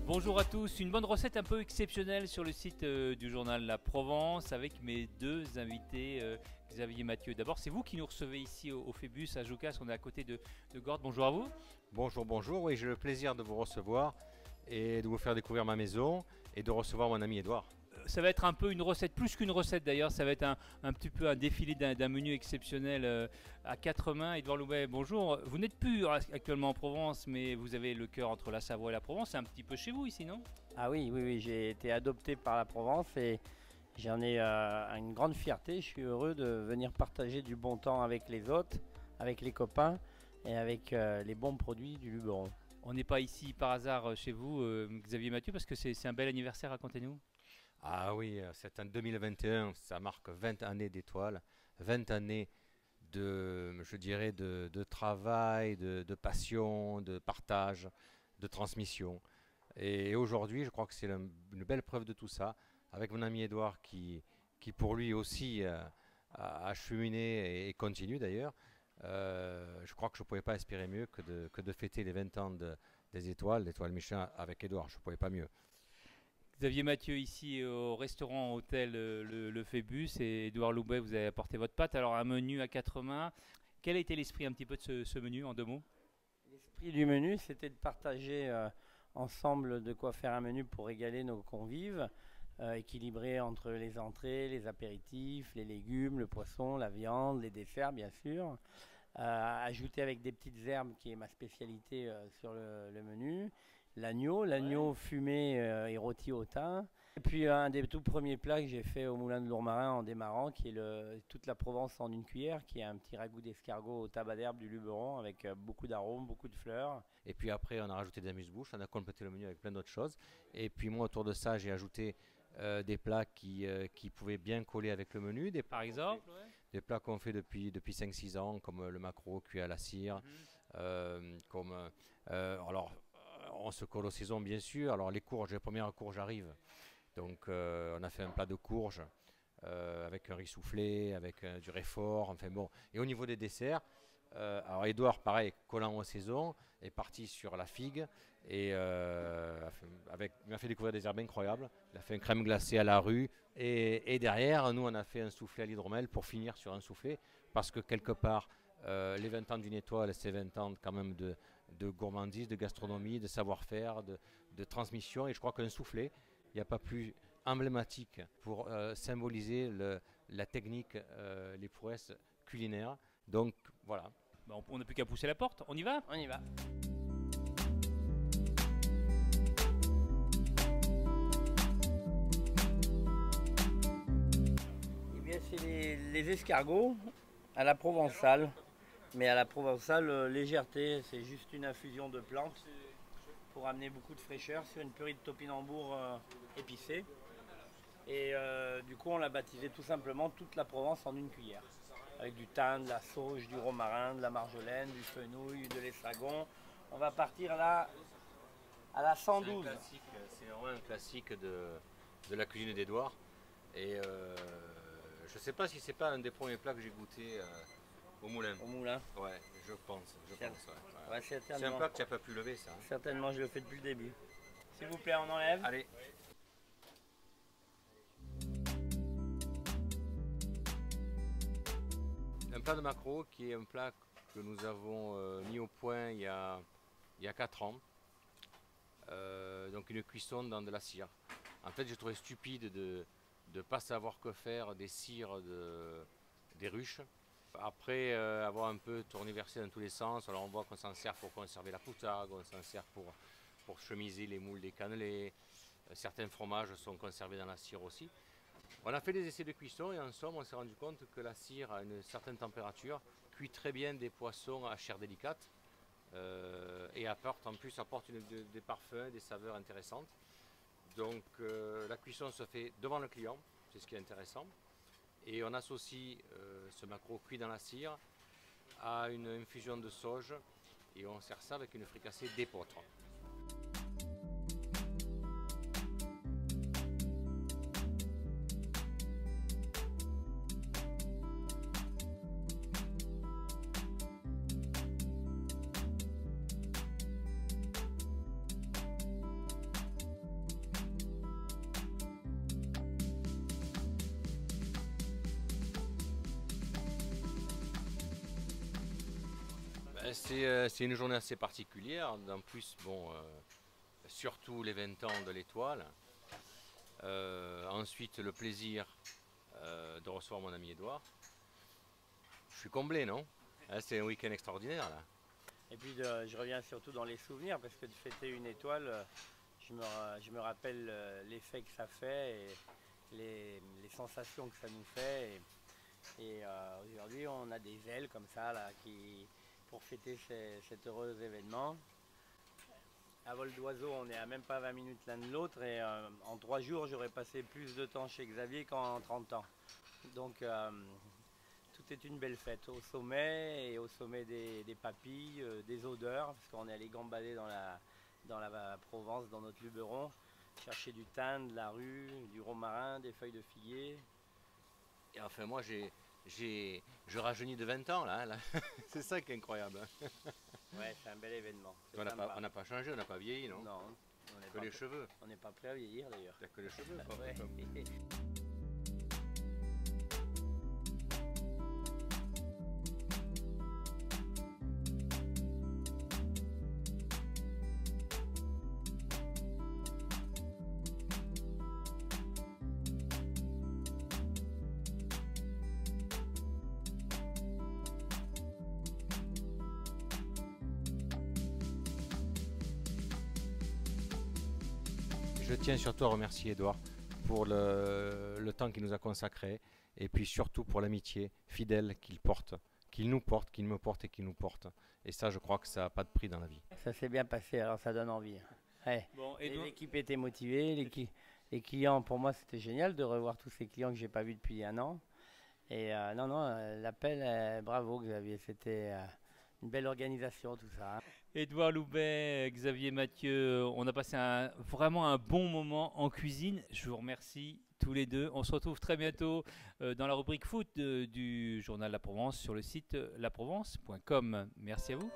Bonjour à tous, une bonne recette un peu exceptionnelle sur le site du journal La Provence avec mes deux invités, Xavier et Mathieu. D'abord, c'est vous qui nous recevez ici au Phébus à Joucas, on est à côté de Gordes. Bonjour à vous. Bonjour, bonjour. Oui, j'ai le plaisir de vous recevoir et de vous faire découvrir ma maison et de recevoir mon ami Edouard. Ça va être un peu une recette, plus qu'une recette d'ailleurs, ça va être un petit peu un défilé d'un menu exceptionnel à quatre mains. Edouard Loubet, bonjour. Vous n'êtes plus actuellement en Provence, mais vous avez le cœur entre la Savoie et la Provence. C'est un petit peu chez vous ici, non? Ah oui, oui, oui, j'ai été adopté par la Provence et j'en ai une grande fierté. Je suis heureux de venir partager du bon temps avec les hôtes, avec les copains et avec les bons produits du Luberon. On n'est pas ici par hasard chez vous, Xavier et Mathieu, parce que c'est un bel anniversaire, racontez-nous. Ah oui, c'est en 2021, ça marque 20 années d'étoiles, 20 années je dirais, de travail, de passion, de partage, de transmission. Et aujourd'hui, je crois que c'est une belle preuve de tout ça, avec mon ami Edouard qui pour lui aussi a cheminé et continue d'ailleurs. Je crois que je ne pouvais pas espérer mieux que de fêter les 20 ans des étoiles, l'étoile Michelin avec Edouard. Je ne pouvais pas mieux. Xavier Mathieu ici au restaurant hôtel le Phébus et Edouard Loubet, vous avez apporté votre pâte. Alors un menu à quatre mains. Quel a été l'esprit un petit peu de ce menu en deux mots? L'esprit du menu, c'était de partager ensemble de quoi faire un menu pour régaler nos convives, équilibré entre les entrées, les apéritifs, les légumes, le poisson, la viande, les desserts bien sûr. Ajouté avec des petites herbes qui est ma spécialité sur le menu. L'agneau fumé et rôti au thym. Et puis un des tout premiers plats que j'ai fait au Moulin de Lourmarin en démarrant, qui est toute la Provence en une cuillère, qui est un petit ragoût d'escargot au tabac d'herbe du Luberon avec beaucoup d'arômes, beaucoup de fleurs. Et puis après, on a rajouté des amuse-bouches, on a complété le menu avec plein d'autres choses. Et puis moi, autour de ça, j'ai ajouté des plats qui pouvaient bien coller avec le menu. Par exemple, des plats qu'on fait depuis 5-6 ans, comme le maquereau cuit à la cire, alors, on se colle aux saisons bien sûr. Alors les courges, les premières courges arrivent. Donc on a fait un plat de courges avec un riz soufflé, avec du réfort, enfin bon. Et au niveau des desserts, alors Edouard, pareil, collant aux saisons, est parti sur la figue et il m'a fait découvrir des herbes incroyables. Il a fait une crème glacée à la rue et derrière, nous on a fait un soufflé à l'hydromel pour finir sur un soufflé parce que quelque part, les 20 ans d'une étoile, c'est 20 ans quand même de gourmandise, de gastronomie, de savoir-faire, de transmission. Et je crois qu'un soufflé, il n'y a pas plus emblématique pour symboliser la technique, les prouesses culinaires. Donc voilà. On n'a plus qu'à pousser la porte, on y va? On y va. Eh bien, c'est les escargots à la provençale. Mais à la provençale, légèreté, c'est juste une infusion de plantes pour amener beaucoup de fraîcheur sur une purée de topinambour épicée. Et du coup, on l'a baptisé tout simplement toute la Provence en une cuillère. Avec du thym, de la sauge, du romarin, de la marjolaine, du fenouil, de l'estragon. On va partir là à la 112. C'est vraiment un classique de la cuisine d'Edouard. Et je ne sais pas si c'est pas un des premiers plats que j'ai goûté au moulin. Au moulin. Ouais, je pense. Ouais, C'est un plat que tu n'as pas pu lever, ça. Hein. Certainement, je le fais depuis le début. S'il vous plaît, on enlève. Allez. Un plat de maquereau qui est un plat que nous avons mis au point il y a 4 ans. Donc une cuisson dans de la cire. En fait, j'ai trouvé stupide de ne pas savoir que faire des cires des ruches. Après avoir un peu tourniversé dans tous les sens, alors on voit qu'on s'en sert pour conserver la poutargue, on s'en sert pour chemiser les moules des cannelés. Certains fromages sont conservés dans la cire aussi. On a fait des essais de cuisson et en somme on s'est rendu compte que la cire à une certaine température cuit très bien des poissons à chair délicate et apporte des parfums, des saveurs intéressantes. Donc la cuisson se fait devant le client, c'est ce qui est intéressant. Et on associe ce maquereau cuit dans la cire à une infusion de sauge et on sert ça avec une fricassée d'épeautre. C'est une journée assez particulière. En plus, bon, surtout les 20 ans de l'Étoile. Ensuite, le plaisir de recevoir mon ami Édouard. Je suis comblé, non? C'est un week-end extraordinaire, là. Et puis je reviens surtout dans les souvenirs, parce que de fêter une étoile, je me rappelle l'effet que ça fait et les sensations que ça nous fait. Et aujourd'hui, on a des ailes comme ça là, pour fêter cet heureux événement. À vol d'oiseau, on est à même pas 20 minutes l'un de l'autre, et en 3 jours, j'aurais passé plus de temps chez Xavier qu'en 30 ans. Donc tout est une belle fête, au sommet et au sommet des papilles, des odeurs, parce qu'on est allé gambader dans la Provence, dans notre Luberon, chercher du thym, de la rue, du romarin, des feuilles de figuier. Et enfin, moi, je rajeunis de 20 ans, là. C'est ça qui est incroyable. Ouais, c'est un bel événement. On n'a pas changé, on n'a pas vieilli, non? Non, Que les cheveux. On n'est pas prêt à vieillir d'ailleurs. Il n'y a que les cheveux. Ouais. Je tiens surtout à remercier Édouard pour le temps qu'il nous a consacré et puis surtout pour l'amitié fidèle qu'il porte, qu'il nous porte, qu'il me porte et qu'il nous porte. Et ça, je crois que ça n'a pas de prix dans la vie. Ça s'est bien passé, alors ça donne envie. Ouais. Bon, L'équipe était motivée, les clients, pour moi c'était génial de revoir tous ces clients que j'ai pas vus depuis 1 an. Et l'appel, bravo Xavier, c'était une belle organisation tout ça. Édouard Loubet, Xavier Mathieu, on a passé vraiment un bon moment en cuisine. Je vous remercie tous les deux. On se retrouve très bientôt dans la rubrique foot du journal La Provence sur le site laprovence.com. Merci à vous.